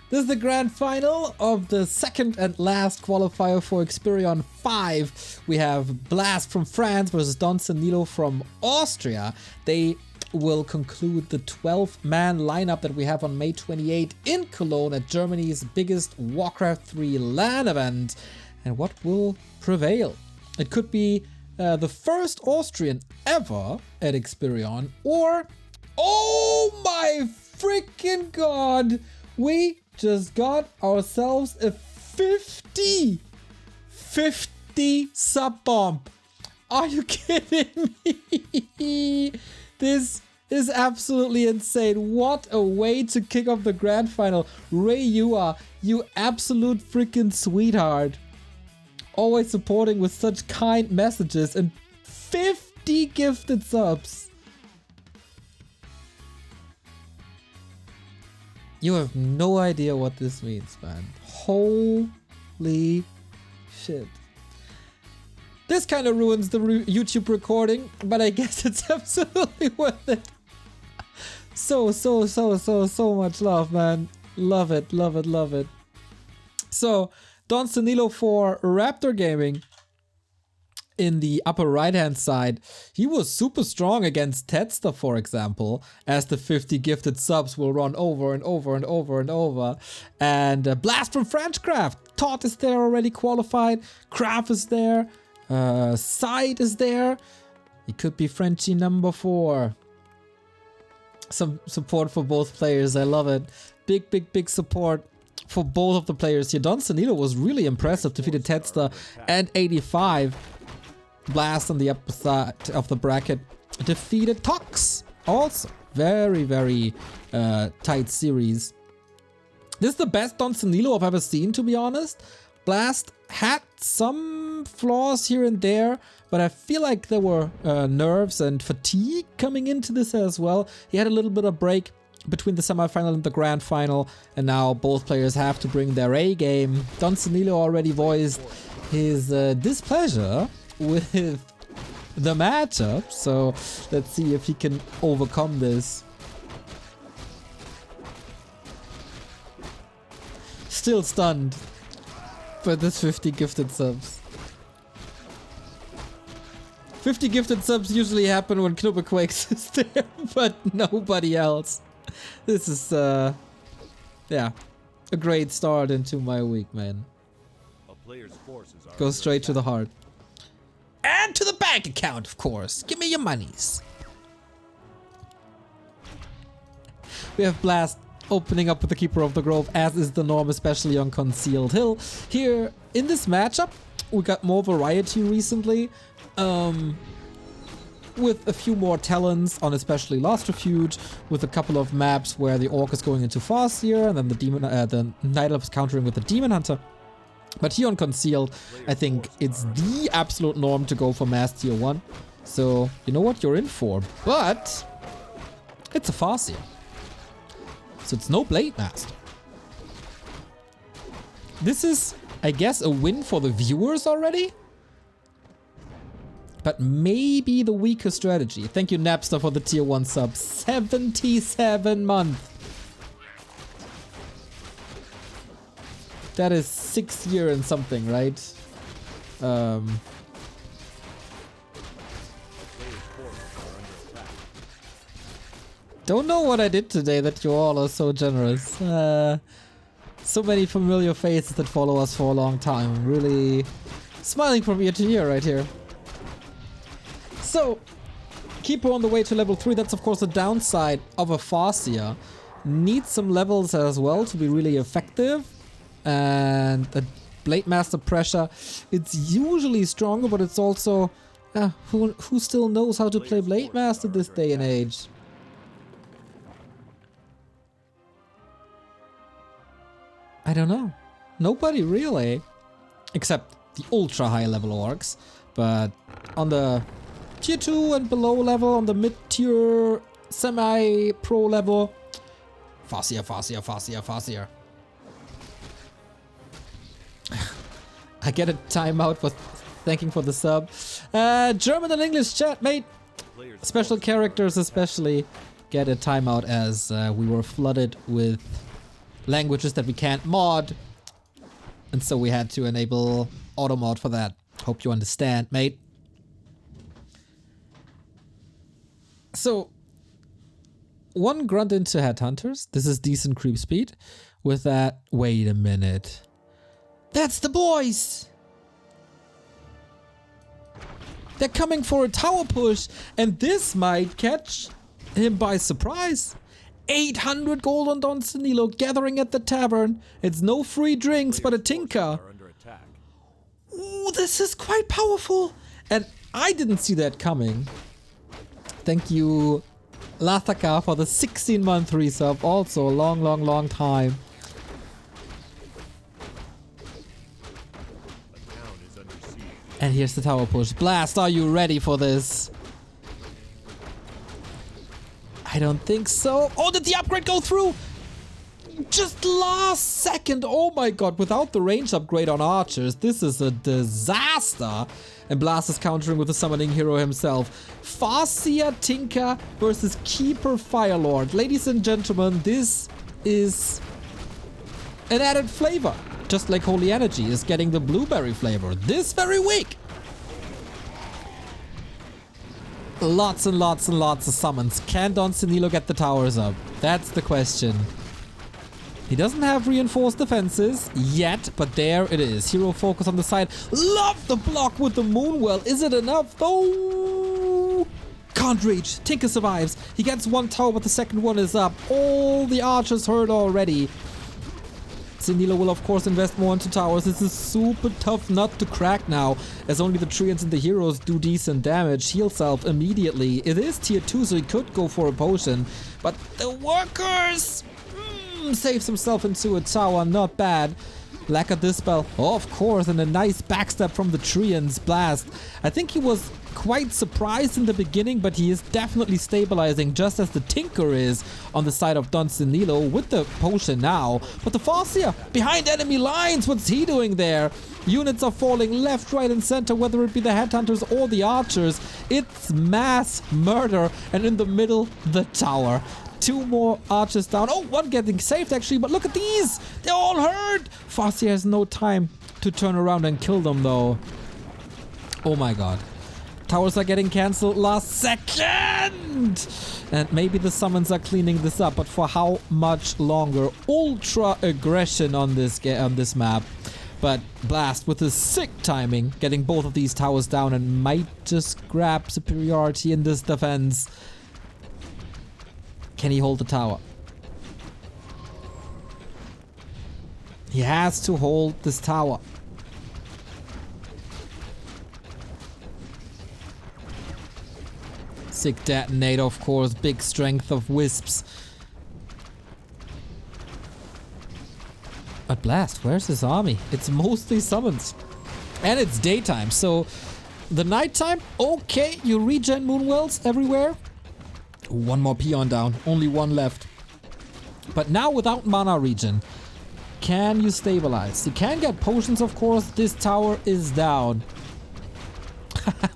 This is the grand final of the second and last qualifier for Xperion 5. We have Blast from France versus Don Senilo from Austria. They will conclude the 12-man lineup that we have on May 28 in Cologne at Germany's biggest Warcraft 3 LAN event. And what will prevail? It could be the first Austrian ever at Xperion, or, oh my freaking god, we just got ourselves a 50 sub bump. Are you kidding me? This is absolutely insane. What a way to kick off the grand final. Ray, you absolute freaking sweetheart. Always supporting with such kind messages, and 50 gifted subs. You have no idea what this means, man. Holy shit. This kind of ruins the YouTube recording, but I guess it's absolutely worth it. So much love, man. Love it, love it, love it. So, Don Senilo for Raptor Gaming. In the upper right hand side, he was super strong against Tedster, for example, as the 50 gifted subs will run over and over and over and over. And Blast from Frenchcraft, Todd is there already qualified, Craft is there, Side is there. He could be Frenchie number 4. Some support for both players, I love it. Big support for both of the players here. Don Senilo was really impressive, defeated Tedster and 85. Blast on the upper side of the bracket defeated Tox. Also, very tight series. This is the best Don Senilo I've ever seen, to be honest. Blast had some flaws here and there, but I feel like there were nerves and fatigue coming into this as well. He had a little bit of break between the semifinal and the grand final, and now both players have to bring their A game. Don Senilo already voiced his displeasure with the matchup, so let's see if he can overcome this. Still stunned by this 50 gifted subs. 50 gifted subs usually happen when Knubbequakes is there, but nobody else. This is yeah, a great start into my week, man. Go straight to the heart. And to the bank account, of course. Give me your monies. We have Blast opening up with the Keeper of the Grove, as is the norm, especially on Concealed Hill. Here, in this matchup, we got more variety recently. With a few more talents on especially Lost Refuge, with a couple of maps where the Orc is going into Farseer, and then the Night Elf is countering with the Demon Hunter. But here on Concealed, I think it's the absolute norm to go for Mass Tier 1. So, you know what you're in for. But it's a Farseer. So it's no Blade Master. This is, I guess, a win for the viewers already. But maybe the weaker strategy. Thank you, Napster, for the Tier 1 sub. 77 months. That is 6 years and something, right? Don't know what I did today that you all are so generous. So many familiar faces that follow us for a long time. Really smiling from ear to ear right here. So, Keeper on the way to level 3. That's of course the downside of a Farseer. Needs some levels as well to be really effective. And the Blade Master pressure, it's usually stronger, but it's also who still knows how to play Blade Master this day and age? I don't know. Nobody really, except the ultra high level orcs. But on the tier 2 and below level, on the mid tier semi pro level, Farseer. I get a timeout for thanking for the sub. German and English chat, mate. Special characters especially get a timeout as we were flooded with languages that we can't mod. And so we had to enable auto mod for that. Hope you understand, mate. So, one grunt into headhunters. This is decent creep speed. With that, wait a minute. That's the boys! They're coming for a tower push, and this might catch him by surprise. 800 gold on Don Senilo gathering at the tavern. It's no free drinks, but a tinker. Ooh, this is quite powerful. And I didn't see that coming. Thank you, Lathaka, for the 16-month resub. Also a long, long, long time. And here's the tower push. Blast, are you ready for this? I don't think so. Oh, did the upgrade go through? Just last second. Oh my god, without the range upgrade on archers, this is a disaster. And Blast is countering with the summoning hero himself. Farseer Tinker versus Keeper Firelord. Ladies and gentlemen, this is an added flavor. Just like Holy Energy is getting the blueberry flavor this very week. Lots and lots and lots of summons. Can Don Senilo get the towers up? That's the question. He doesn't have reinforced defenses yet, but there it is. Hero focus on the side. Love the block with the Moonwell. Is it enough though? Can't reach. Tinker survives. He gets one tower, but the second one is up. All the archers hurt already. Senilo will of course invest more into towers. This is super tough nut to crack now, as only the treants and the heroes do decent damage. Heal self immediately. It is tier 2, so he could go for a potion, but the workers saves himself into a tower. Not bad. Lack of dispel, oh, of course, and a nice backstab from the treants. Blast. I think he was quite surprised in the beginning, but he is definitely stabilizing, just as the Tinker is on the side of Don Senilo with the potion now. But the Farseer behind enemy lines, what's he doing there? Units are falling left, right, and center, whether it be the headhunters or the archers. It's mass murder, and in the middle, the tower. 2 more archers down. Oh, one getting saved actually, but look at these! They're all hurt! Farseer has no time to turn around and kill them though. Oh my god. Towers are getting cancelled last second! And maybe the summons are cleaning this up, but for how much longer? Ultra aggression on this map. But Blast with his sick timing, getting both of these towers down, and might just grab superiority in this defense. Can he hold the tower? He has to hold this tower. Sick detonator, of course. Big strength of wisps. But Blast, where's his army? It's mostly summons. And it's daytime, so the nighttime, okay, you regen Moonwells everywhere. One more peon down, only one left. But now without mana regen, can you stabilize? You can get potions, of course. This tower is down.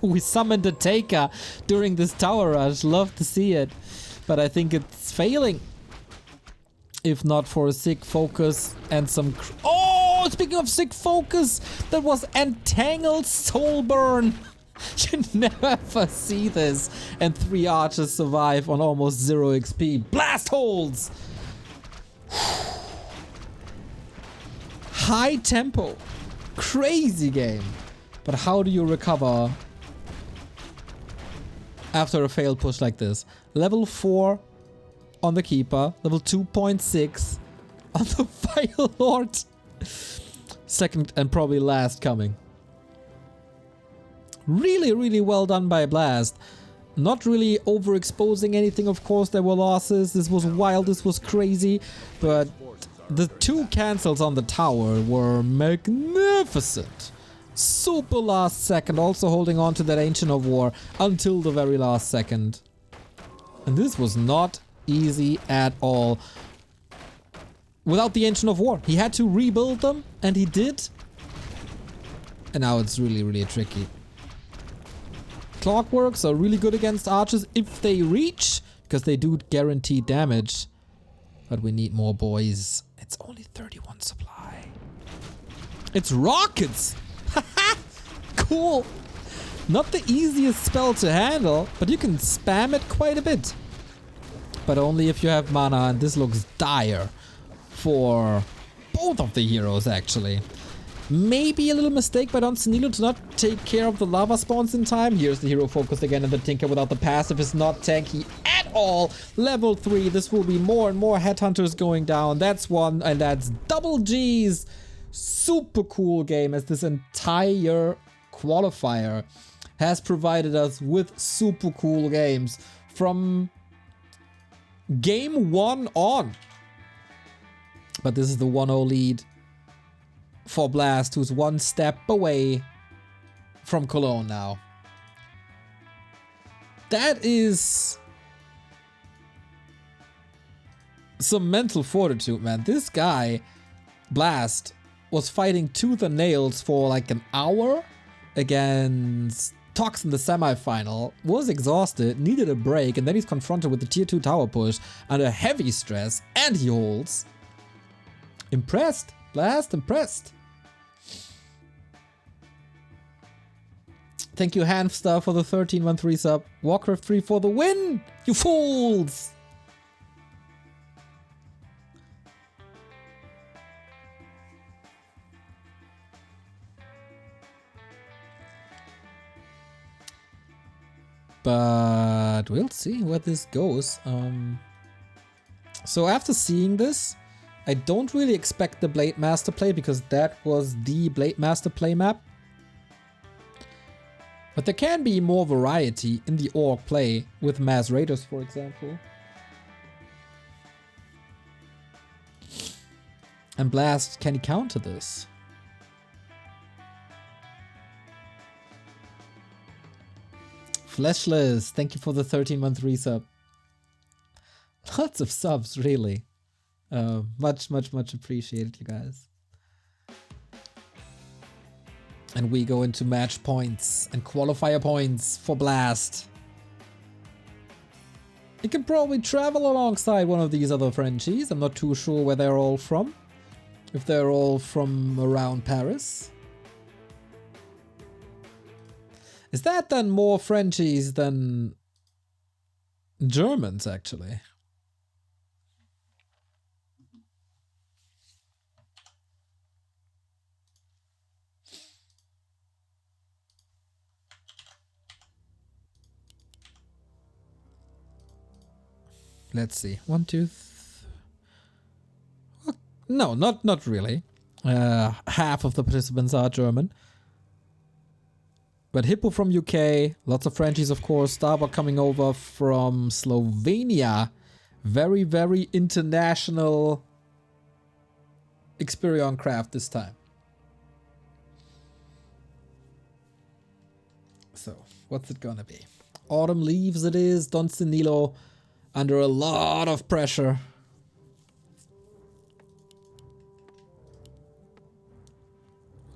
We summoned a Taker during this tower rush. Love to see it. But I think it's failing. If not for a sick focus and some... Oh, speaking of sick focus, that was Entangled Soulburn. You never see this. And 3 archers survive on almost 0 XP. Blast holds! High tempo. Crazy game. But how do you recover after a failed push like this? Level 4 on the Keeper. Level 2.6 on the Fire Lord. Second and probably last coming. Really, really well done by Blast. Not really overexposing anything, of course. There were losses. This was wild. This was crazy. But the 2 cancels on the tower were magnificent. Super last second. Also holding on to that Ancient of War until the very last second. And this was not easy at all. Without the Ancient of War, he had to rebuild them, and he did. And now it's really, really tricky. Clockworks are really good against archers if they reach, because they do guarantee damage. But we need more boys. It's It's only 31 supply. It's rockets! Cool! Not the easiest spell to handle, but you can spam it quite a bit. But only if you have mana, and this looks dire for both of the heroes actually. Maybe a little mistake by Don Senilo to not take care of the lava spawns in time. Here's the hero focused again, and the Tinker without the passive is not tanky at all. Level 3, this will be more and more headhunters going down. That's one, and that's double G's. Super cool game, as this entire qualifier has provided us with super cool games from game 1 on. But this is the 1-0 lead for Blast, who's one step away from Cologne now. That is some mental fortitude, man. This guy, Blast, was fighting tooth and nails for like an hour against Tox in the semifinal, was exhausted, needed a break, and then he's confronted with the tier 2 tower push under heavy stress, and he holds. Impressed. Blast, impressed. Thank you, Hanfstar, for the 1313 sub. Warcraft 3 for the win! You fools! But we'll see where this goes. So after seeing this, I don't really expect the Blade Master play, because that was the Blade Master play map. But there can be more variety in the Orc play with Mass Raiders, for example. And Blast, can he counter this? Fleshless, thank you for the 13-month resub. Lots of subs, really. Much appreciated, you guys. And we go into match points and qualifier points for Blast. You can probably travel alongside one of these other Frenchies. I'm not too sure where they're all from. If they're all from around Paris. Is that then more Frenchies than Germans, actually? Let's see. 1, 2, no, not really. Half of the participants are German. But Hippo from UK, lots of Frenchies, of course. Starbuck coming over from Slovenia. Very international Xperioncraft this time. So, what's it gonna be? Autumn Leaves it is. Don Senilo under a lot of pressure.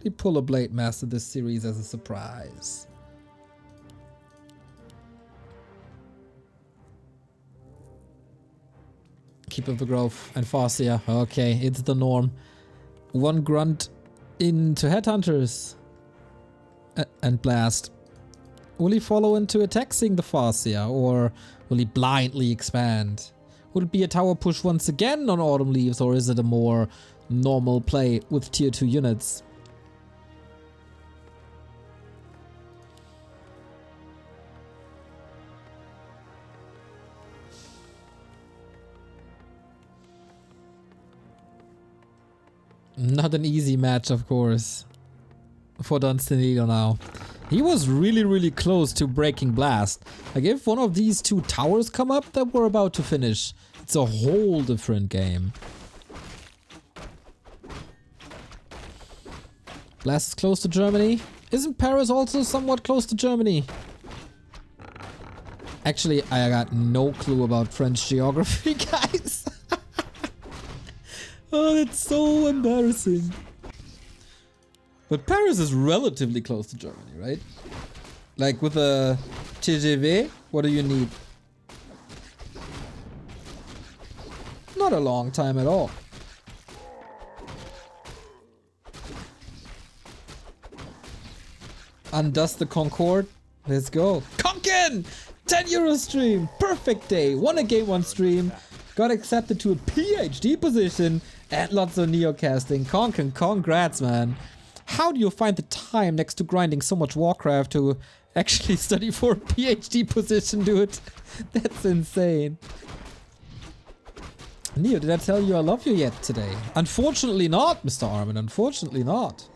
He pull a Blade Master this series as a surprise. Keep up the growth and Farseer. Okay, it's the norm. One grunt into Headhunters. And Blast. Will he follow into attacking the Farseer, or will he blindly expand? Will it be a tower push once again on Autumn Leaves, or is it a more normal play with tier 2 units? Not an easy match, of course, for Don Senilo now. He was really close to breaking Blast. Like, if one of these two towers come up that we're about to finish, it's a whole different game. Blast is close to Germany. Isn't Paris also somewhat close to Germany? Actually, I got no clue about French geography, guys. Oh, that's so embarrassing. But Paris is relatively close to Germany, right? Like with a TGV, what do you need? Not a long time at all. Undust the Concord. Let's go. Conkin! 10 euro stream. Perfect day. Won a game one stream. Got accepted to a PhD position. And lots of neocasting. Conkin, congrats, man. How do you find the time next to grinding so much Warcraft to actually study for a PhD position, dude? That's insane. Neo, did I tell you I love you yet today? Unfortunately not, Mr. Armin. Unfortunately not.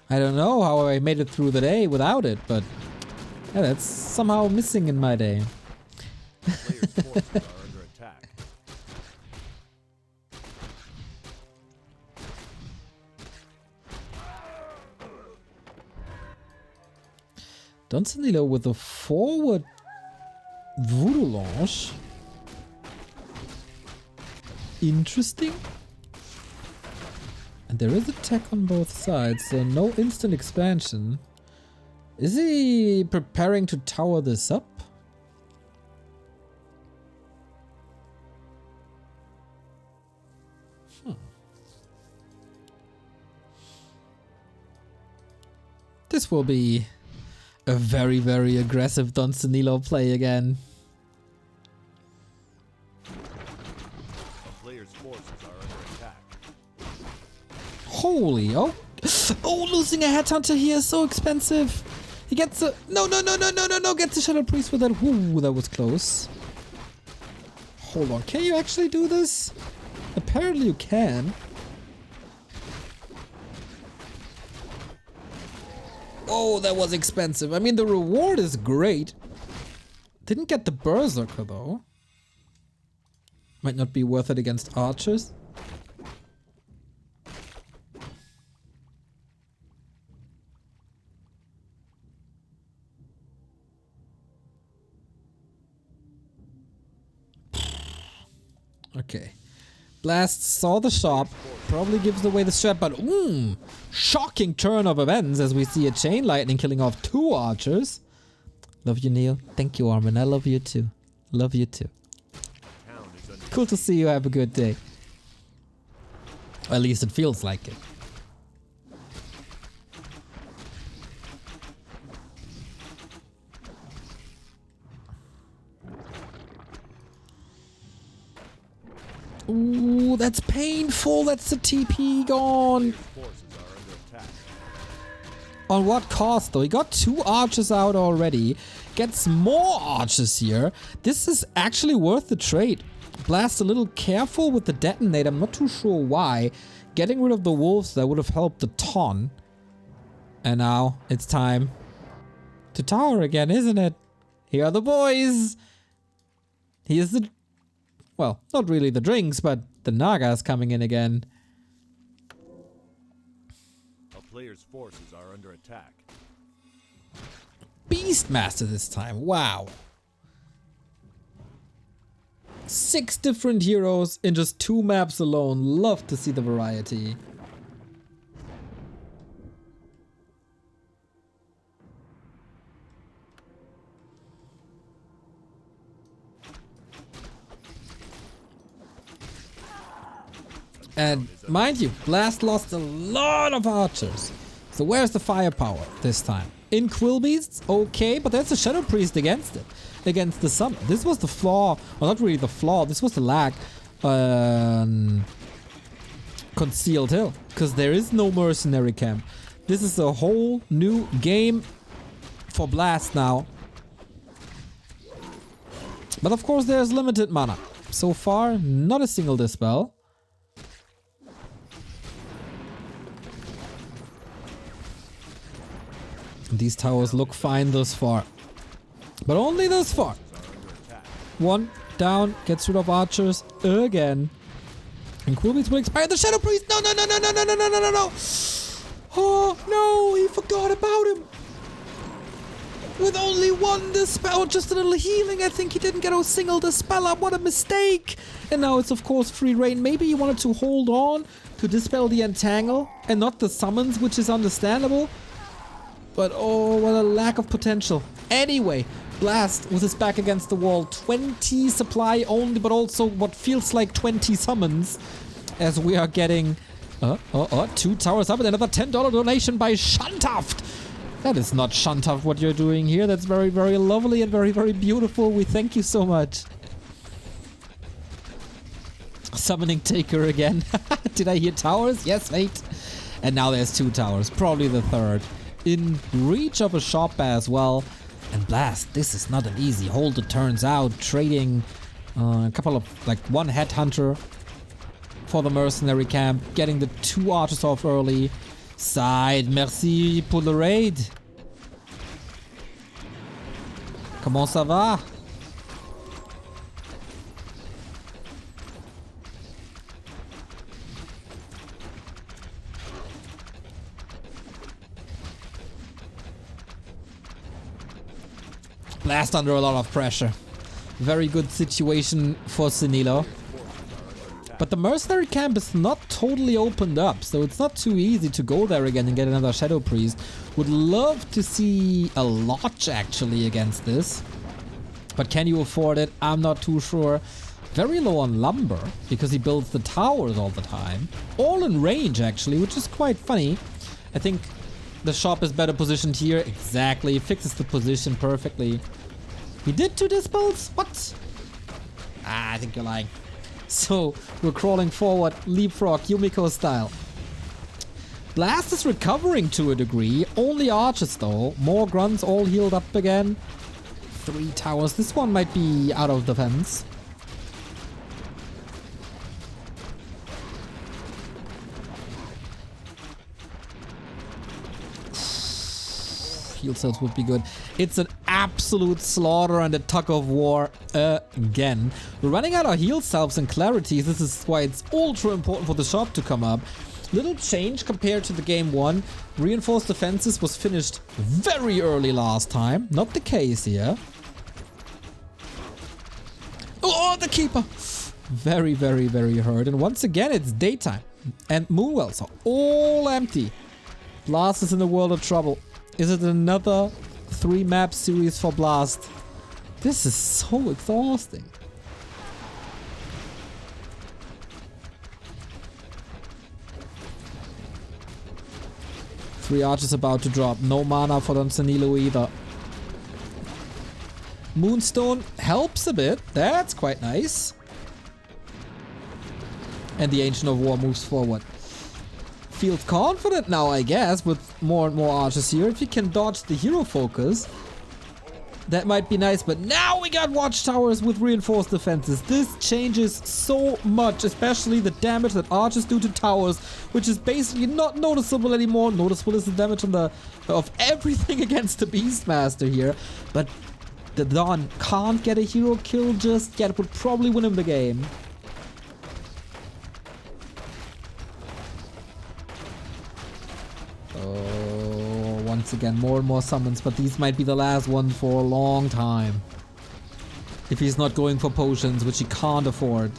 I don't know how I made it through the day without it, but yeah, that's somehow missing in my day. Players' forces are under attack. Don Senilo with a forward voodoo launch. Interesting. And there is attack on both sides, so no instant expansion. Is he preparing to tower this up? This will be a very, very aggressive Don Senilo play again. A player's forces are under attack. Holy, oh, losing a headhunter here is so expensive. He gets a, no, gets a Shadow Priest with that. Ooh, that was close. Hold on, can you actually do this? Apparently you can. Oh, that was expensive. I mean, the reward is great. Didn't get the Berserker though. Might not be worth it against archers. Okay. Blast saw the shop, probably gives away the strat, but shocking turn of events as we see a chain lightning killing off 2 archers. Love you, Neil. Thank you, Armin. I love you too. Love you too. Cool to see you. Have a good day. At least it feels like it. Ooh, that's painful. That's the TP gone. On what cost though? He got 2 archers out already. Gets more archers here. This is actually worth the trade. Blast a little careful with the detonate. I'm not too sure why. Getting rid of the wolves, that would have helped a ton. And now it's time to tower again, isn't it? Here are the boys. Here's the... Well, not really the drinks, but the Nagas coming in again. A player's forces are under attack. Beastmaster this time. Wow. 6 different heroes in just 2 maps alone. Love to see the variety. And mind you, Blast lost a lot of archers. So where's the firepower this time? In Quill Beasts? Okay, but there's a Shadow Priest against it. Against the summon. This was the flaw. Well, not really the flaw. This was the lag. Concealed Hill. Because there is no mercenary camp. This is a whole new game for Blast now. But of course there's limited mana. So far, not a single Dispel. These towers look fine thus far. But only thus far. 1 down, gets rid of archers again. And Quill Beasts will expire the Shadow Priest. No. Oh, no, he forgot about him. With only 1 Dispel, just a little healing. I think he didn't get a single Dispel up. What a mistake. And now it's, of course, free reign. Maybe he wanted to hold on to Dispel the Entangle and not the summons, which is understandable. But oh, what a lack of potential. Anyway, Blast with his back against the wall. 20 supply only, but also what feels like 20 summons. As we are getting 2 towers up and another $10 donation by Shantaft. That is not Shantav what you're doing here. That's very, very lovely and very, very beautiful. We thank you so much. Summoning Taker again. Did I hear towers? Yes, 8. And now there's 2 towers. Probably the 3rd. In reach of a shop as well. And Blast, this is not an easy hold, it turns out. Trading a couple of, like, 1 headhunter for the mercenary camp. Getting the 2 archers off early. Side, merci pour le raid. Comment ça va? Blast under a lot of pressure. Very good situation for Senilo. But the mercenary camp is not totally opened up, so it's not too easy to go there again and get another Shadow Priest. Would love to see a Lodge actually against this. But can you afford it? I'm not too sure. Very low on lumber, because he builds the towers all the time. All in range actually, which is quite funny. I think the shop is better positioned here. Exactly, fixes the position perfectly. He did 2 dispels? What? Ah, I think you're lying. So, we're crawling forward, leapfrog, Yumiko style. Blast is recovering to a degree. Only archers though. More grunts, all healed up again. 3 towers. This one might be out of defense. Heal cells would be good. It's an absolute slaughter and a tug of war again. We're running out of heal cells and clarity. This is why it's ultra important for the shop to come up. Little change compared to the game 1. Reinforced defenses was finished very early last time. Not the case here. Oh, the keeper! Very, very, very hurt. And once again, it's daytime. And moonwells are all empty. Blast is in a world of trouble. Is it another 3-map series for Blast? This is so exhausting. Three archers about to drop. No mana for Don Senilo either. Moonstone helps a bit. That's quite nice. And the Ancient of War moves forward. Feels confident now, I guess, with more and more archers here. If you can dodge the hero focus, that might be nice. But now we got watchtowers with reinforced defenses. This changes so much, especially the damage that archers do to towers, which is basically not noticeable anymore. Noticeable is the damage on the of everything against the Beastmaster here. But the Dawn can't get a hero kill just yet. Would probably win him the game. Oh, once again, more and more summons, but these might be the last ones for a long time. If he's not going for potions, which he can't afford.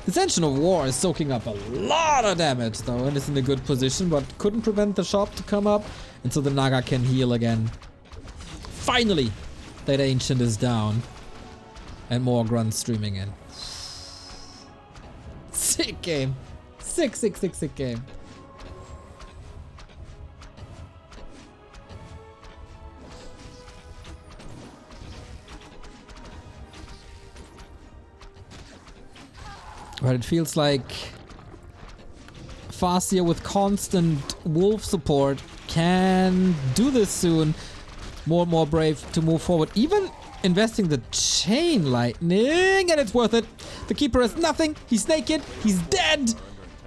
The Ancient of War is soaking up a lot of damage though, and is in a good position, but couldn't prevent the shop to come up, and so the Naga can heal again. Finally, that Ancient is down. And more grunts streaming in. Sick game. Sick game. But it feels like Farseer with constant wolf support can do this soon. More and more brave to move forward. Even investing the chain lightning, and it's worth it. The keeper has nothing. He's naked. He's dead.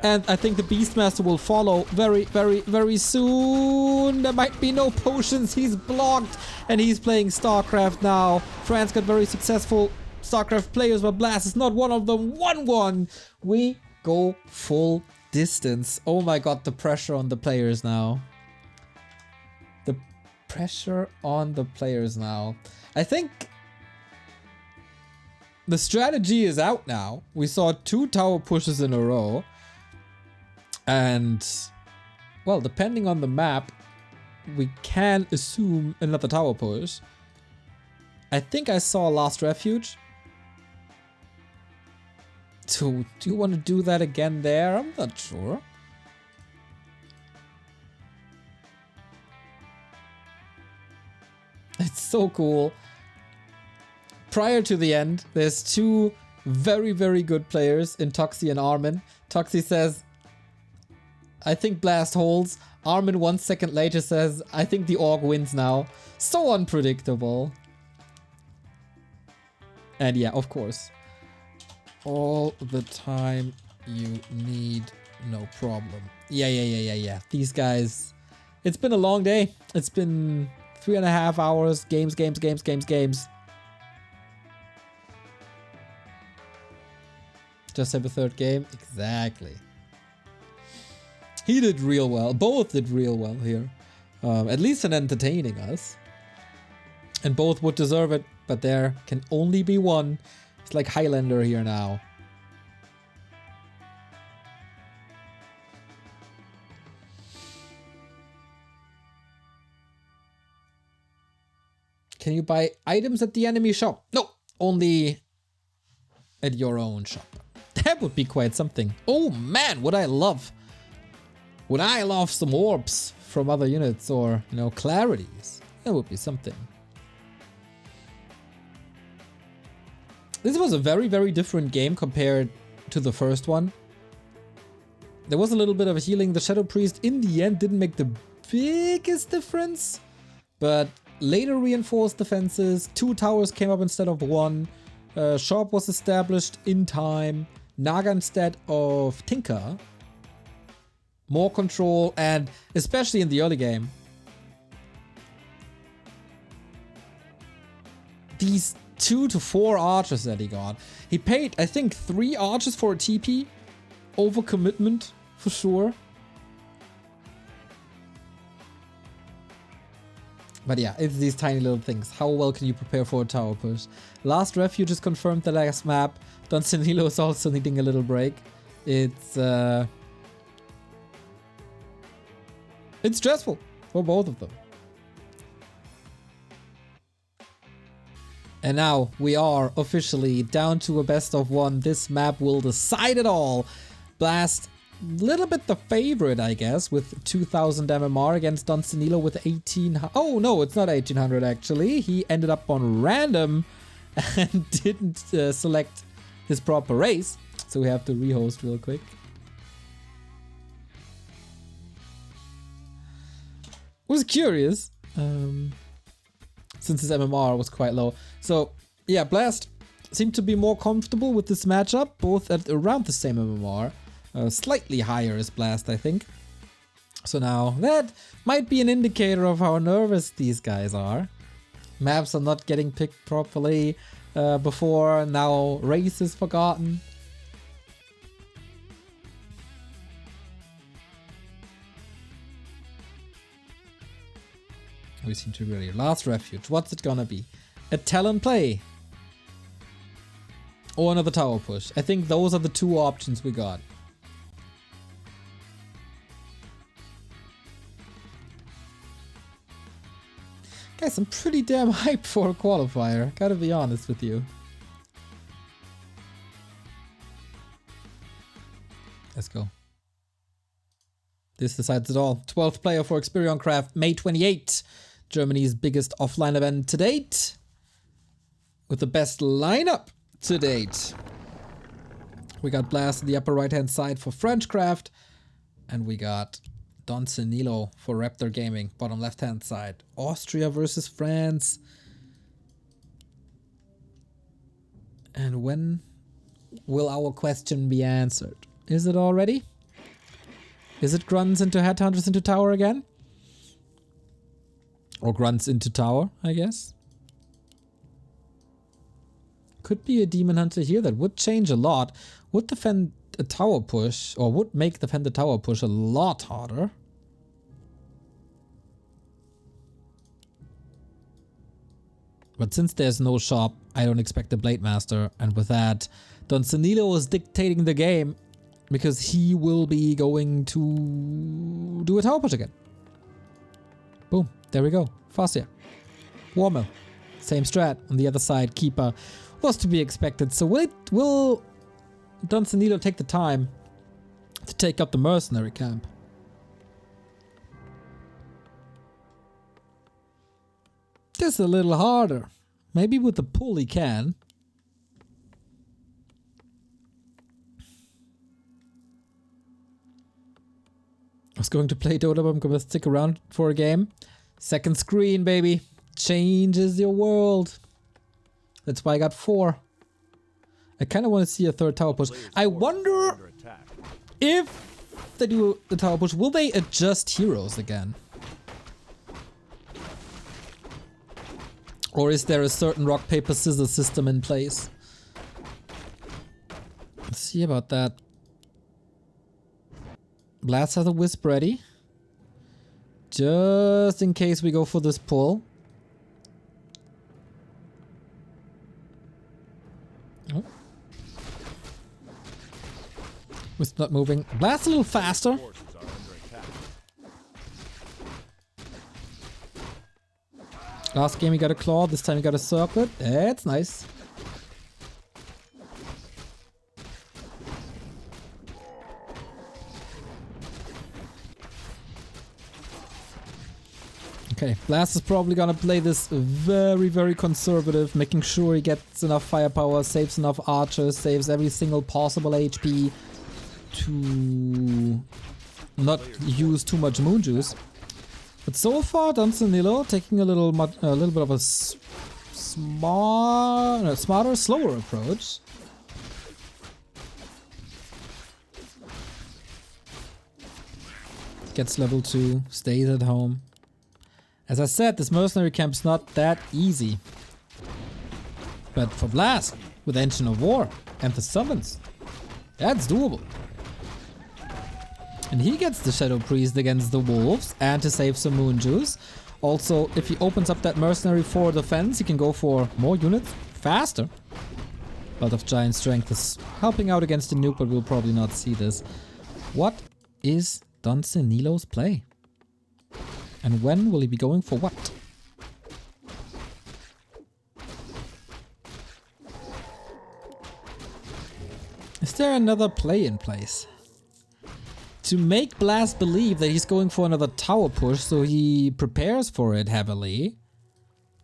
And I think the Beastmaster will follow very, very, very soon. There might be no potions. He's blocked. And he's playing StarCraft now. France got very successful StarCraft players, but Blast is not one of them. 1-1. We go full distance. Oh my god, the pressure on the players now. The pressure on the players now. I think the strategy is out now. We saw 2 tower pushes in a row. And, well, depending on the map, we can assume another tower push. I think I saw Last Refuge. So, do you want to do that again there? I'm not sure. It's so cool. Prior to the end, there's two very, very good players in Toxie and Armin. Toxie says, I think Blast holds. Armin 1 second later says, I think the Orc wins now. So unpredictable. And yeah, of course. All the time you need, no problem. Yeah. These guys, it's been a long day. It's been 3.5 hours. Games. Just have a third game? Exactly. He did real well. Both did real well here. At least in entertaining us. And both would deserve it, but there can only be one. It's like Highlander here now. Can you buy items at the enemy shop? No, only at your own shop. That would be quite something. Oh man, would I love some orbs from other units or, you know, clarities. That would be something. This was a very, very different game compared to the first one. There was a little bit of healing. The Shadow Priest in the end didn't make the biggest difference, but later reinforced defenses. 2 towers came up instead of 1. Shop was established in time. Naga instead of Tinker. More control, and especially in the early game, these 2 to 4 archers that he got. He paid, I think, 3 archers for a TP. Overcommitment, for sure. But yeah, it's these tiny little things. How well can you prepare for a tower push? Last Refuge is confirmed the last map. Don Senilo is also needing a little break. It's stressful for both of them. And now we are officially down to a best of 1. This map will decide it all. Blast, little bit the favorite, I guess, with 2000 MMR against Don Senilo with 1800. Oh no, it's not 1800 actually. He ended up on random and didn't select his proper race. So we have to rehost real quick. Was curious, since his MMR was quite low. So yeah, Blast seemed to be more comfortable with this matchup, both at around the same MMR. Slightly higher is Blast, I think. So now that might be an indicator of how nervous these guys are. Maps are not getting picked properly before, now race is forgotten. We seem to really. Last Refuge, what's it gonna be? A Talon play? Or another tower push? I think those are the 2 options we got. Guys, I'm pretty damn hyped for a qualifier, gotta be honest with you. Let's go. This decides it all. 12th player for Xperioncraft, May 28. Germany's biggest offline event to date. With the best lineup to date. We got Blast in the upper right hand side for Frenchcraft. And we got Don Senilo for Raptor Gaming, bottom left hand side. Austria versus France. And when will our question be answered? Is it already? Is it Grunts into Headhunters into Tower again? Or Grunts into Tower, I guess. Could be a Demon Hunter here that would change a lot. Would defend a tower push, or would make defend the tower push a lot harder. But since there's no shop, I don't expect a Blade Master. And with that, Don Senilo is dictating the game. Because he will be going to do a tower push again. Boom. There we go. Farseer. Warmill. Same strat. On the other side, Keeper. Was to be expected. So will Don Senilo take the time to take up the mercenary camp? This is a little harder. Maybe with the pull he can. I was going to play Dota, but I'm gonna stick around for a game. Second screen, baby. Changes your world. That's why I got 4. I kind of want to see a third tower push. I wonder if they do the tower push, will they adjust heroes again? Or is there a certain rock, paper, scissors system in place? Let's see about that. Blast has a wisp ready. Just in case we go for this pull. Oh. Wisp not moving. Blast a little faster. Last game he got a claw, this time he got a circlet. That's nice. Okay, Blast is probably gonna play this very, very conservative, making sure he gets enough firepower, saves enough archers, saves every single possible HP to not use too much moon juice. But so far, Senilo taking a little bit of a smarter, slower approach. Gets level 2, stays at home. As I said, this mercenary camp's not that easy. But for Blast, with Engine of War and the summons, that's doable. And he gets the Shadow Priest against the wolves and to save some moon juice. Also, if he opens up that mercenary for defense, he can go for more units faster. Belt of Giant Strength is helping out against the nuke, but we'll probably not see this. What is Senilo's play? And when will he be going for what? Is there another play in place? To make Blast believe that he's going for another tower push, so he prepares for it heavily,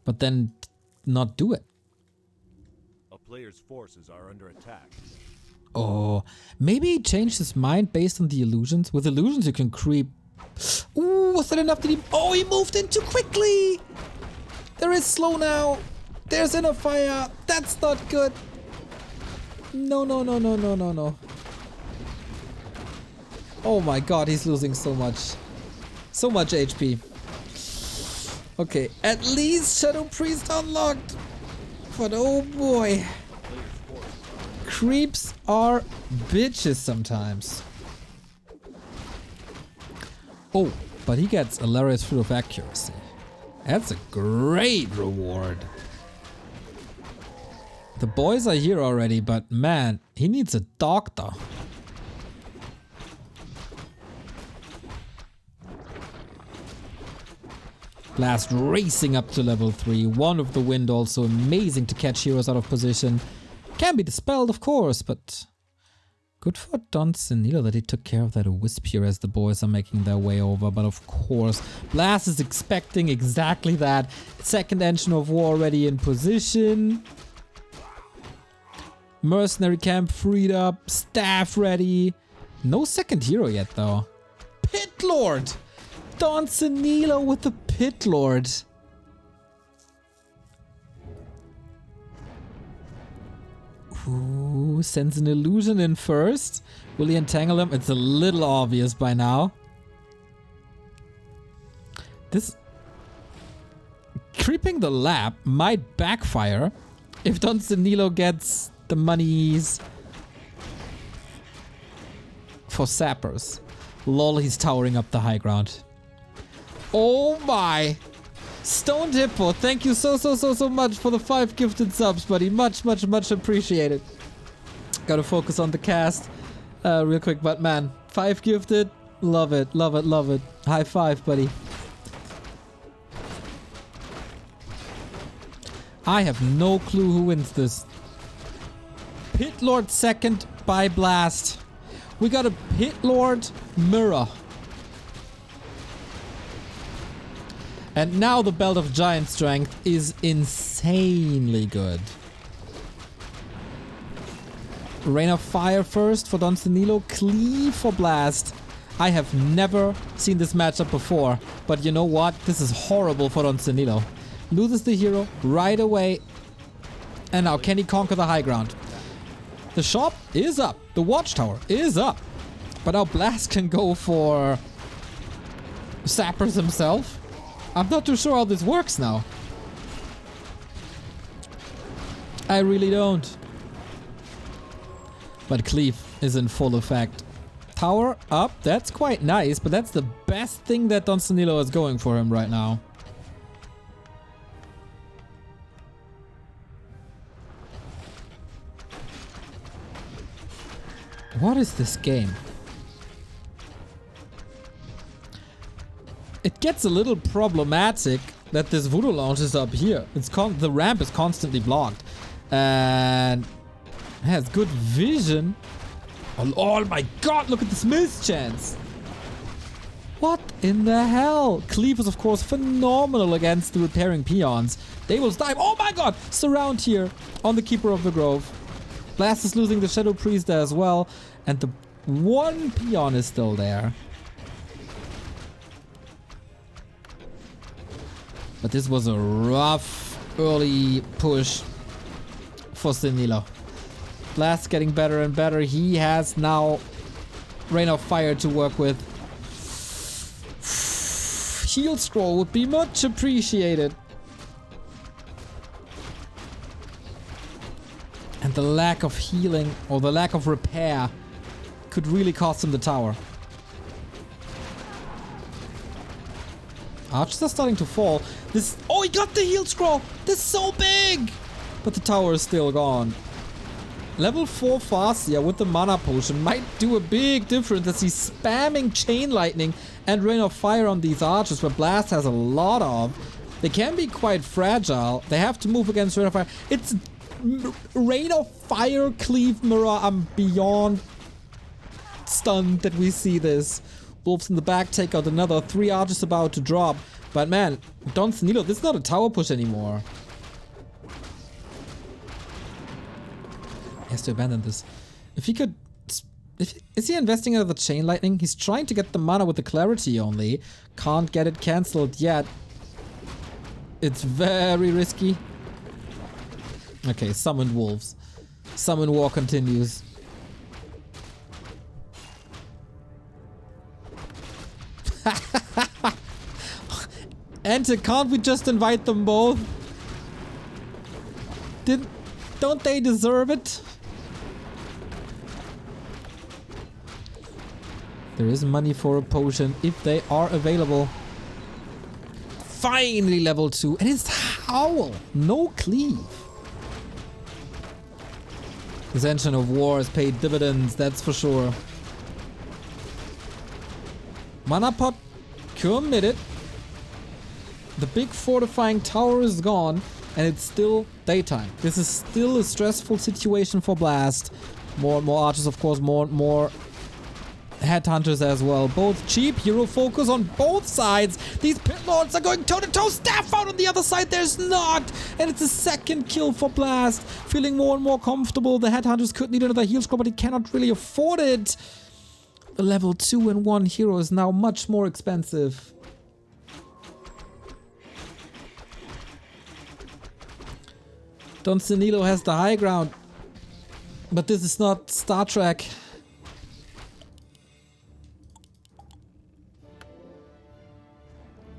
but then not do it. A player's forces are under attack. Oh, maybe he changed his mind based on the illusions. With illusions you can creep. Ooh, was that enough? Did he? Oh, he moved in too quickly. There is slow now. There's inner fire. That's not good. No, no, no, no, no, no, no. Oh my god, he's losing so much. So much HP. Okay, at least Shadow Priest unlocked. But oh boy. Creeps are bitches sometimes. Oh, but he gets a Lariat's Fruit of Accuracy. That's a great reward. The boys are here already, but man, he needs a doctor. Blast racing up to level 3. One of the wind also amazing to catch heroes out of position. Can be dispelled, of course, but good for Senilo that he took care of that wisp here as the boys are making their way over. But of course, Blast is expecting exactly that. Second Engine of War already in position. Mercenary camp freed up. Staff ready. No second hero yet though. Pit Lord! Senilo with the Pit Lord. Ooh, sends an illusion in first. Will he entangle him? It's a little obvious by now. This creeping the lab might backfire if Senilo gets the monies for sappers. Lol, he's towering up the high ground. Oh my! Stoned Hippo, thank you so much for the 5 gifted subs, buddy. Much appreciated. Gotta focus on the cast real quick, but man, 5 gifted. Love it. High five, buddy. I have no clue who wins this. Pit Lord second by Blast. We got a Pit Lord mirror. And now the Belt of Giant Strength is insanely good. Rain of Fire first for Don Senilo. Cleave for Blast. I have never seen this matchup before. But you know what? This is horrible for Don Senilo. Loses the hero right away. And now can he conquer the high ground? The shop is up. The watchtower is up. But now Blast can go for Sappers himself. I'm not too sure how this works now. I really don't. But Cleave is in full effect. Tower up, that's quite nice, but that's the best thing that Don Senilo is going for him right now. What is this game? It gets a little problematic that this Voodoo Lounge is up here. The ramp is constantly blocked. And has good vision. Oh my god, look at this miss chance. What in the hell? Cleave is of course phenomenal against the repairing peons. They will dive. Oh my god! Surround here on the Keeper of the Grove. Blast is losing the Shadow Priest as well. And the one peon is still there. But this was a rough early push for Senilo. Blast getting better and better. He has now Rain of Fire to work with. Heal Scroll would be much appreciated. And the lack of healing or the lack of repair could really cost him the tower. Archers are starting to fall. Oh, he got the heal scroll. This is so big. But the tower is still gone. Level 4 Farseer with the mana potion might do a big difference as he's spamming Chain Lightning and Rain of Fire on these archers where Blast has a lot of. They can be quite fragile. They have to move against Rain of Fire. It's Rain of Fire, Cleave, Mirror. I'm beyond stunned that we see this. Wolves in the back take out another 3 archers about to drop. But man, Don Senilo, this is not a tower push anymore. He has to abandon this. If he could... Is he investing into the Chain Lightning? He's trying to get the mana with the Clarity only. Can't get it cancelled yet. It's very risky. Okay, summoned wolves. Summon war continues. Enter, can't we just invite them both? Don't they deserve it? There is money for a potion if they are available. Finally level 2. And it's Howl. No Cleave. This engine of war has paid dividends, that's for sure. Mana pot committed. The big fortifying tower is gone and it's still daytime. This is still a stressful situation for Blast. More and more archers, of course, more and more headhunters as well. Both cheap, hero focus on both sides. These pit lords are going toe to toe. Staff out on the other side. There's not. And it's a second kill for Blast. Feeling more and more comfortable. The headhunters could need another heal scroll, but he cannot really afford it. The level 2 and 1 hero is now much more expensive. Don Senilo has the high ground. But this is not Star Trek.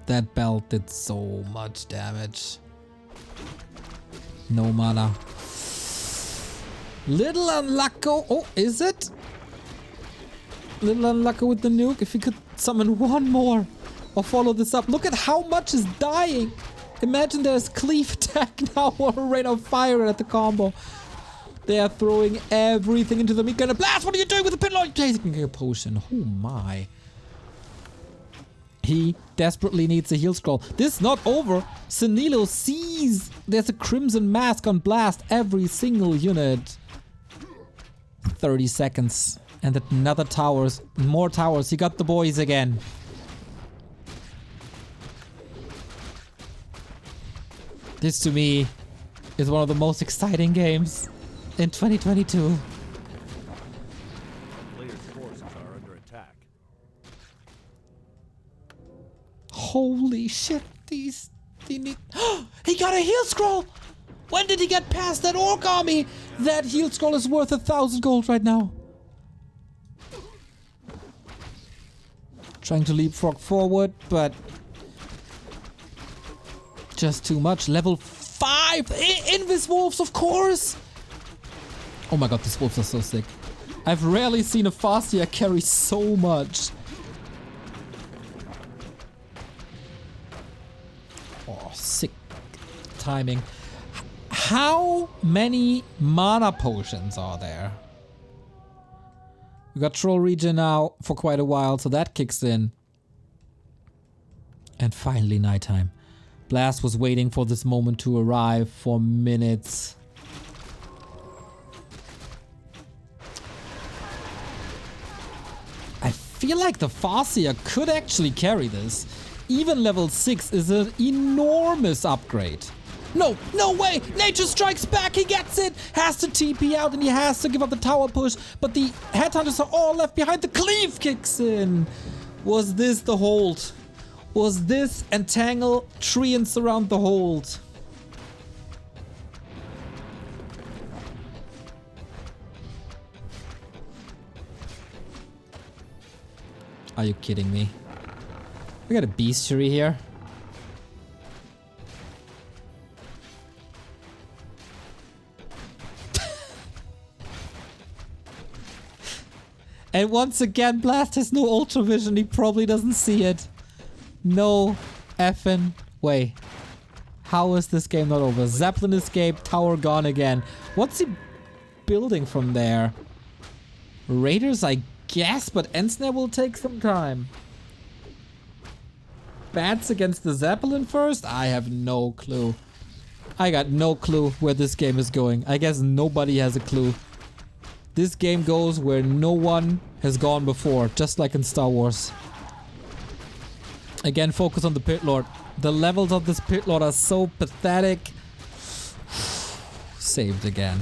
That belt did so much damage. No mana. Little unlucky. Oh, is it? Little unlucky with the nuke. If he could summon one more or follow this up. Look at how much is dying. Imagine there's Cleave attack now or a Rain of Fire at the combo. They are throwing everything into the meat gunner. Blast, what are you doing with the pin lord? Taking a potion. Oh my. He desperately needs a heal scroll. This is not over. Senilo sees there's a Crimson Mask on Blast every single unit. 30 seconds. And another towers. More towers. He got the boys again. This to me is one of the most exciting games in 2022. Players' forces are under attack. Holy shit, he need... He got a heal scroll! When did he get past that orc army? That heal scroll is worth 1,000 gold right now. Trying to leapfrog forward, but just too much. Level 5! Invis wolves, of course! Oh my god, these wolves are so sick. I've rarely seen a Farseer carry so much. Oh, sick timing. How many mana potions are there? We got Troll Region now for quite a while, so that kicks in. And finally nighttime. Blast was waiting for this moment to arrive for minutes. I feel like the Farseer could actually carry this. Even level 6 is an enormous upgrade. No, no way! Nature strikes back, he gets it! Has to TP out and he has to give up the tower push, but the headhunters are all left behind. The cleave kicks in! Was this the hold? Was this entangle, tree and surround the hold? Are you kidding me? We got a bestiary here. And once again, Blast has no ultra vision. He probably doesn't see it. No effing way. How is this game not over? Zeppelin escaped, tower gone again. What's he building from there? Raiders, I guess, but Ensnare will take some time. Bats against the Zeppelin first? I have no clue. I got no clue where this game is going. I guess nobody has a clue. This game goes where no one has gone before, just like in Star Wars. Again, focus on the Pit Lord. The levels of this Pit Lord are so pathetic. Saved again.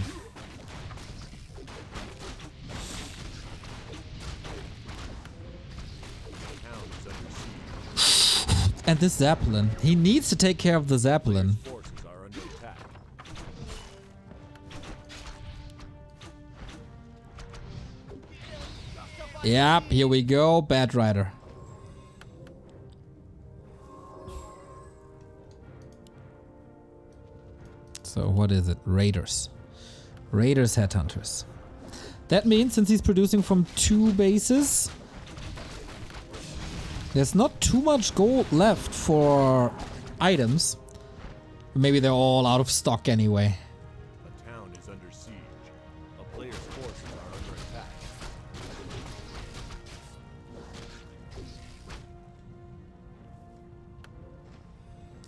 And this Zeppelin. He needs to take care of the Zeppelin. Yep, here we go. Bad Rider. So what is it? Raiders. Raiders Headhunters. That means since he's producing from 2 bases, there's not too much gold left for items. Maybe they're all out of stock anyway. A town is under siege. A player's forces are under attack.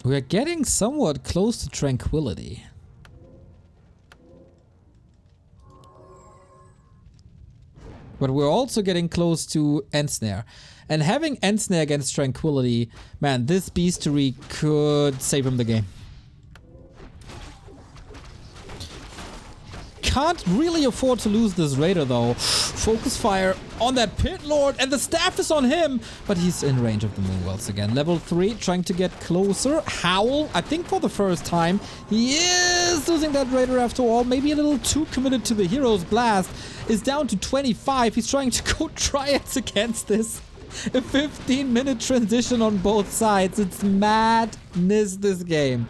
We're getting somewhat close to tranquility. But we're also getting close to Ensnare. And having Ensnare against Tranquility, man, this bestiary could save him the game. Can't really afford to lose this Raider though. Focus fire on that Pit Lord and the staff is on him. But he's in range of the Moonwells again. Level 3, trying to get closer. Howl, I think for the first time, he is losing that Raider after all. Maybe a little too committed to the Hero's Blast. Is down to 25. He's trying to go Triads against this. A 15-minute transition on both sides. It's madness, this game.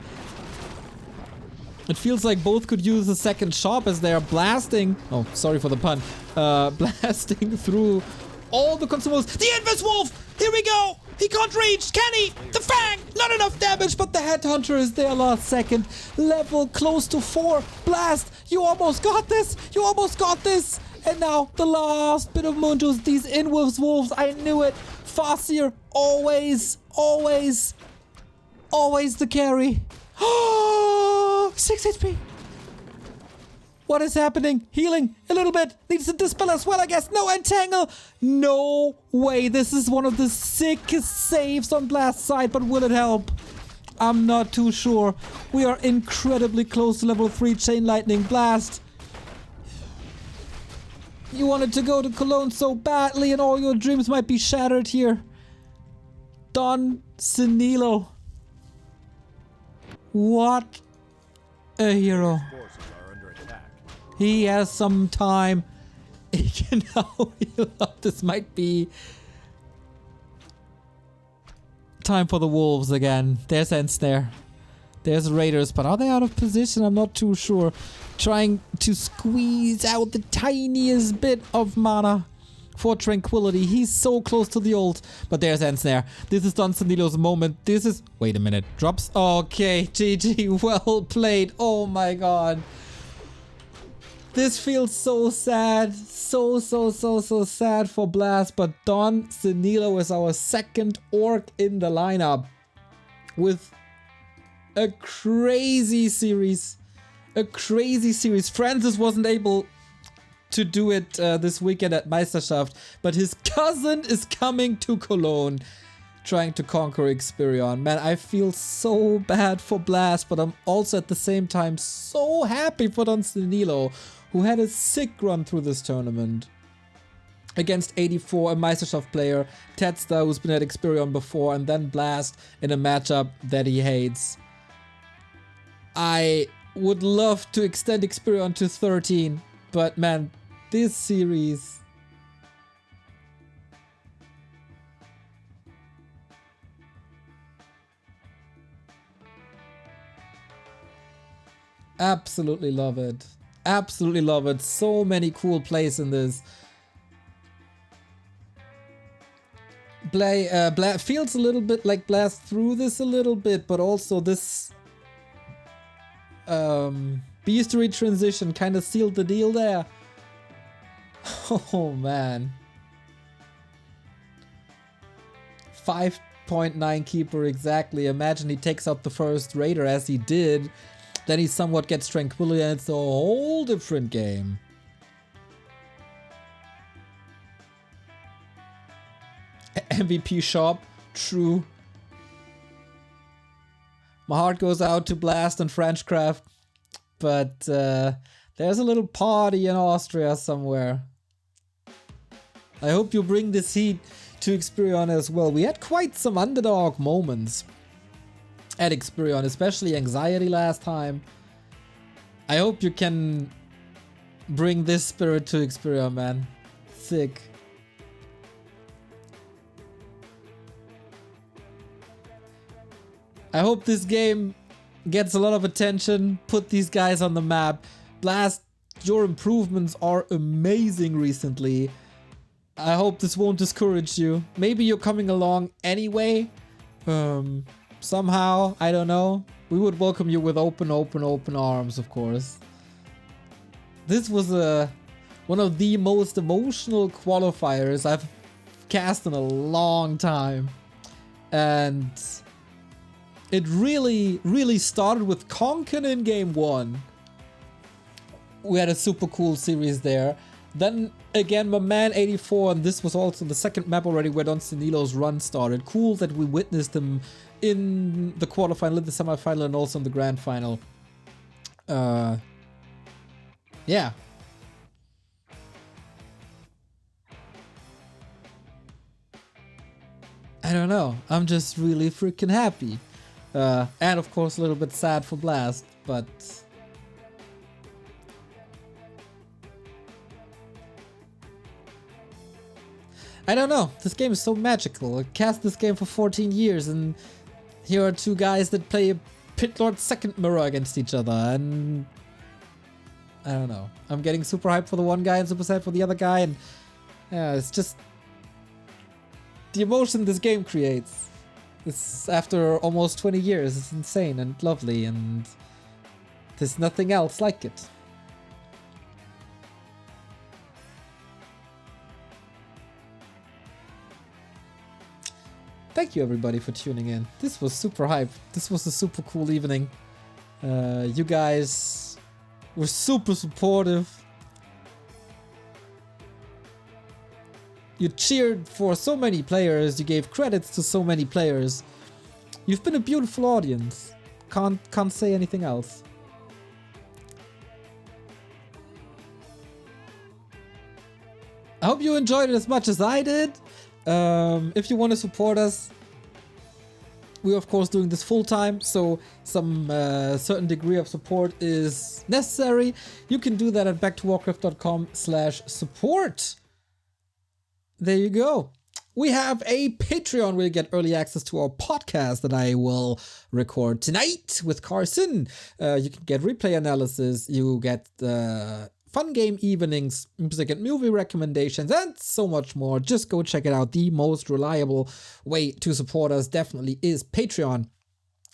It feels like both could use a second shop as they are blasting. Oh, sorry for the pun. Blasting through all the consumables. The Invis Wolf! Here we go! He can't reach! Can he? The Fang! Not enough damage, but the Headhunter is there last second. Level close to 4. Blast! You almost got this! You almost got this! And now the last bit of Munjos. These Invis Wolves, I knew it. Farseer, always, always, always the carry. Oh, 6 HP. What is happening? Healing a little bit. Needs to dispel as well, I guess. No entangle. No way. This is one of the sickest saves on Blast side, but will it help? I'm not too sure. We are incredibly close to level 3 Chain Lightning Blast. You wanted to go to Cologne so badly and all your dreams might be shattered here. Don Senilo. What a hero. Forces are under attack. He has some time. He can now heal up. This might be time for the wolves again. There's Ensnare. There's Raiders, but are they out of position? I'm not too sure. Trying to squeeze out the tiniest bit of mana for Tranquility. He's so close to the ult, but there's Ensnare. This is Don Senilo's moment. This is... Wait a minute. Drops? Okay, GG. Well played. Oh my god. This feels so sad. So sad for Blast, but Don Senilo is our second orc in the lineup with a crazy series. Francis wasn't able to do it this weekend at Meisterschaft, but his cousin is coming to Cologne trying to conquer Xperion. Man, I feel so bad for Blast, but I'm also at the same time so happy for Don Senilo, who had a sick run through this tournament. Against 84, a Meisterschaft player, Tetsta, who's been at Xperion before, and then Blast in a matchup that he hates. I would love to extend Xperion to 13, but man, this series... Absolutely love it. Absolutely love it. So many cool plays in this. Feels a little bit like Blast through this a little bit, but also this Beastery transition kind of sealed the deal there. Oh man. 5.9 keeper exactly. Imagine he takes out the first Raider as he did. Then he somewhat gets Tranquility and it's a whole different game. MVP shop, true. My heart goes out to Blast and Frenchcraft, but there's a little party in Austria somewhere. I hope you bring this heat to Xperion as well. We had quite some underdog moments at Xperion, especially Anxiety last time. I hope you can bring this spirit to Xperion, man. Sick. I hope this game gets a lot of attention. Put these guys on the map. Blast, your improvements are amazing recently. I hope this won't discourage you. Maybe you're coming along anyway. Somehow, I don't know. We would welcome you with open arms, of course. This was one of the most emotional qualifiers I've cast in a long time. And it really started with Konkan in game 1. We had a super cool series there. Then again, my man 84, and this was also the second map already where Don Senilo's run started. Cool that we witnessed him in the quarterfinal, in the semifinal, and also in the grand final. Yeah. I don't know. I'm just really freaking happy. And of course a little bit sad for Blast, but... I don't know, this game is so magical. I cast this game for 14 years and here are two guys that play a Pit Lord second mirror against each other, and... I don't know. I'm getting super hyped for the one guy and super sad for the other guy, and... yeah, it's just... the emotion this game creates. It's after almost 20 years, it's insane and lovely, and... there's nothing else like it. Thank you everybody for tuning in. This was super hype. This was a super cool evening. You guys were super supportive. You cheered for so many players. You gave credits to so many players. You've been a beautiful audience. Can't say anything else. I hope you enjoyed it as much as I did. If you want to support us, we're of course doing this full time, so some certain degree of support is necessary. You can do that at backtowarcraft.com/support. There you go. We have a Patreon where you get early access to our podcast that I will record tonight with Carson. You can get replay analysis, you get fun game evenings, music and movie recommendations, and so much more. Just go check it out. The most reliable way to support us definitely is Patreon.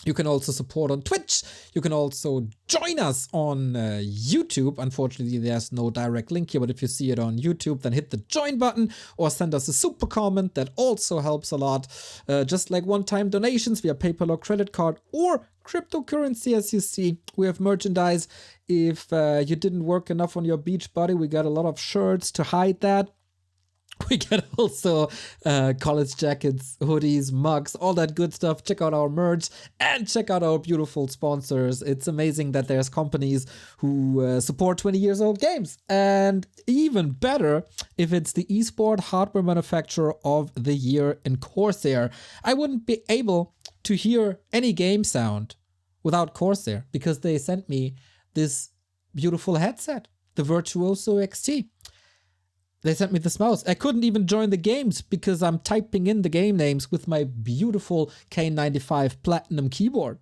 You can also support on Twitch. You can also join us on YouTube. Unfortunately, there's no direct link here, but if you see it on YouTube, then hit the join button or send us a super comment. That also helps a lot. Just like one-time donations via PayPal or credit card or cryptocurrency, as you see. We have merchandise. If you didn't work enough on your beach body, we got a lot of shirts to hide that. We get also college jackets, hoodies, mugs, all that good stuff. Check out our merch and check out our beautiful sponsors. It's amazing that there's companies who support 20 years old games. And even better, if it's the esport hardware manufacturer of the year in CORSAIR. I wouldn't be able to hear any game sound without CORSAIR because they sent me this beautiful headset, the Virtuoso XT. They sent me this mouse. I couldn't even join the games because I'm typing in the game names with my beautiful K95 Platinum keyboard.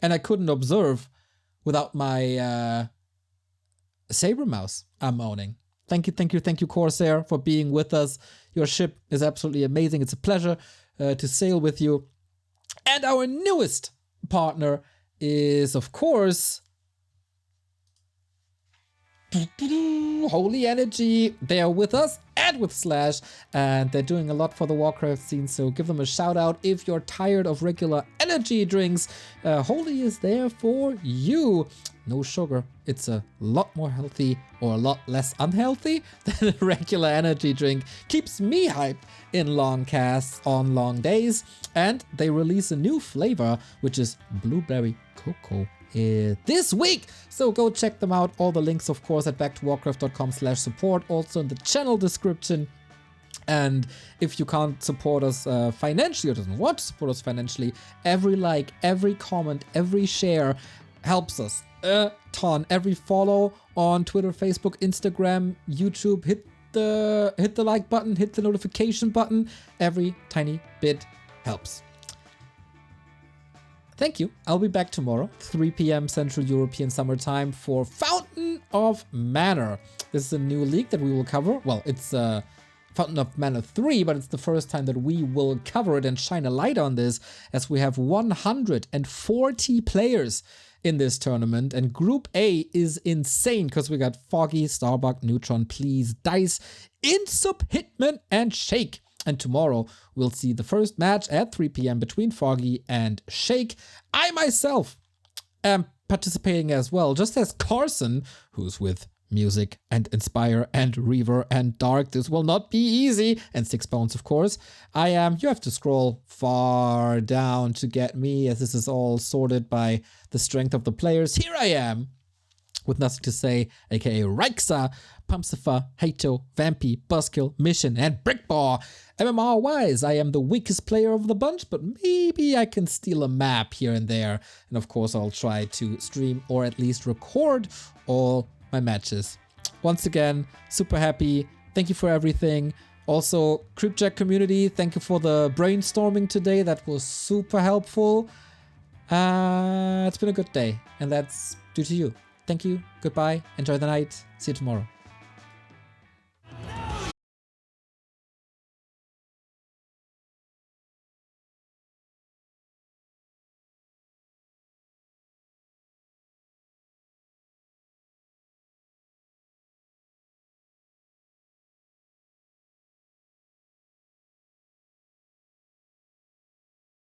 And I couldn't observe without my Saber mouse I'm owning. Thank you, CORSAIR, for being with us. Your ship is absolutely amazing. It's a pleasure to sail with you. And our newest partner is, of course, Holy Energy. They are with us and with Slash, and they're doing a lot for the Warcraft scene, so give them a shout out if you're tired of regular energy drinks. Holy is there for you. No sugar. It's a lot more healthy or a lot less unhealthy than a regular energy drink. Keeps me hyped in long casts on long days. And they release a new flavor, which is blueberry cocoa this week. So go check them out. All the links, of course, at backtowarcraft.com/support, also in the channel description. And if you can't support us financially or doesn't want to support us financially, every like, every comment, every share helps us a ton. Every follow on Twitter, Facebook, Instagram, YouTube, hit the like button, hit the notification button. Every tiny bit helps. Thank you. I'll be back tomorrow, 3 p.m. Central European Summer Time for Fountain of Manor. This is a new league that we will cover. Well, it's Fountain of Manor 3, but it's the first time that we will cover it and shine a light on this, as we have 140 players in this tournament. And Group A is insane because we got Foggy, Starbuck, Neutron, Please, Dice, Insup, Hitman, and Shake. And tomorrow we'll see the first match at 3 p.m. between Foggy and Shake. I myself am participating as well, just as Carson, who's with Music and Inspire and Reaver and Dark. This will not be easy. And 6 Bones, of course. I am. You have to scroll far down to get me, as this is all sorted by the strength of the players. Here I am, with Nothing to Say, aka Reixa, Pumpsifer, Hato, Vampy, Buskill, Mission, and Brickball. MMR-wise, I am the weakest player of the bunch, but maybe I can steal a map here and there. And of course, I'll try to stream or at least record all my matches. Once again, super happy. Thank you for everything. Also, Cryptjack community, thank you for the brainstorming today. That was super helpful. It's been a good day, and that's due to you. Thank you. Goodbye. Enjoy the night. See you tomorrow.